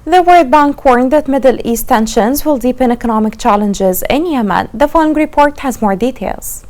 The World Bank warned that Middle East tensions will deepen economic challenges in Yemen. The following report has more details.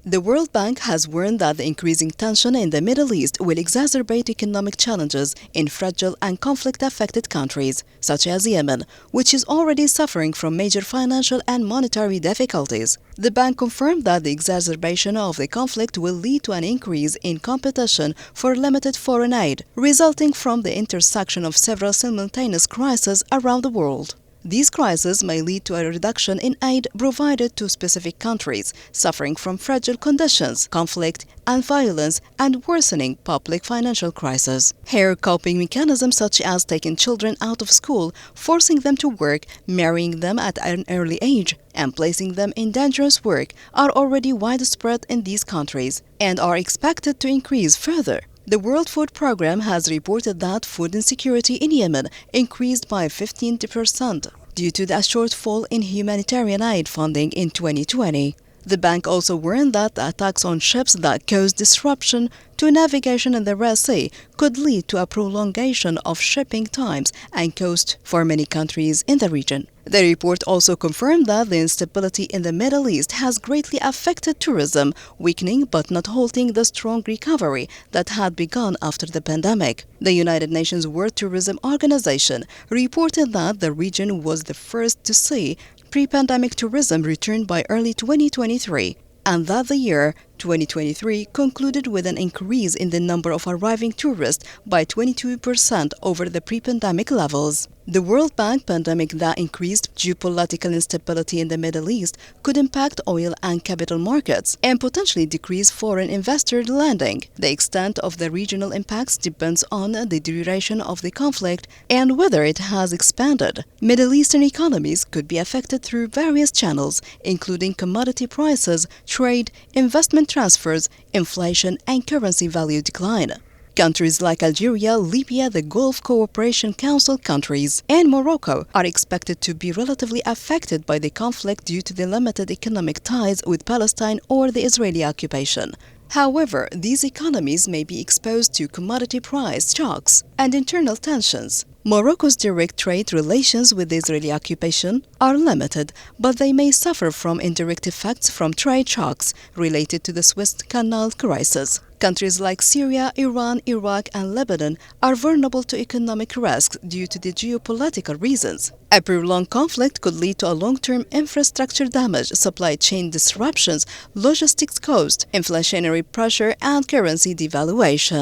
The World Bank has warned that the increasing tension in the Middle East will exacerbate economic challenges in fragile and conflict-affected countries, such as Yemen, which is already suffering from major financial and monetary difficulties. The bank confirmed that the exacerbation of the conflict will lead to an increase in competition for limited foreign aid, resulting from the intersection of several simultaneous crises around the world. These crises may lead to a reduction in aid provided to specific countries suffering from fragile conditions, conflict and violence, and worsening public financial crisis. Here, coping mechanisms such as taking children out of school, forcing them to work, marrying them at an early age, and placing them in dangerous work are already widespread in these countries and are expected to increase further. The World Food Programme has reported that food insecurity in Yemen increased by 15% due to the shortfall in humanitarian aid funding in 2020. The bank also warned that the attacks on ships that caused disruption to navigation in the Red Sea could lead to a prolongation of shipping times and costs for many countries in the region. The report also confirmed that the instability in the Middle East has greatly affected tourism, weakening but not halting the strong recovery that had begun after the pandemic. The United Nations World Tourism Organization reported that the region was the first to see pre-pandemic tourism return by early 2023, and that the year 2023 concluded with an increase in the number of arriving tourists by 22% over the pre-pandemic levels. The World Bank pandemic that increased geopolitical instability in the Middle East could impact oil and capital markets and potentially decrease foreign investor lending. The extent of the regional impacts depends on the duration of the conflict and whether it has expanded. Middle Eastern economies could be affected through various channels, including commodity prices, trade, investment transfers, inflation, and currency value decline. Countries like Algeria, Libya, the Gulf Cooperation Council countries, and Morocco are expected to be relatively affected by the conflict due to the limited economic ties with Palestine or the Israeli occupation. However, these economies may be exposed to commodity price shocks and internal tensions. Morocco's direct trade relations with the Israeli occupation are limited, but they may suffer from indirect effects from trade shocks related to the Suez Canal crisis. Countries like Syria, Iran, Iraq, and Lebanon are vulnerable to economic risks due to the geopolitical reasons. A prolonged conflict could lead to a long-term infrastructure damage, supply chain disruptions, logistics costs, inflationary pressure, and currency devaluation.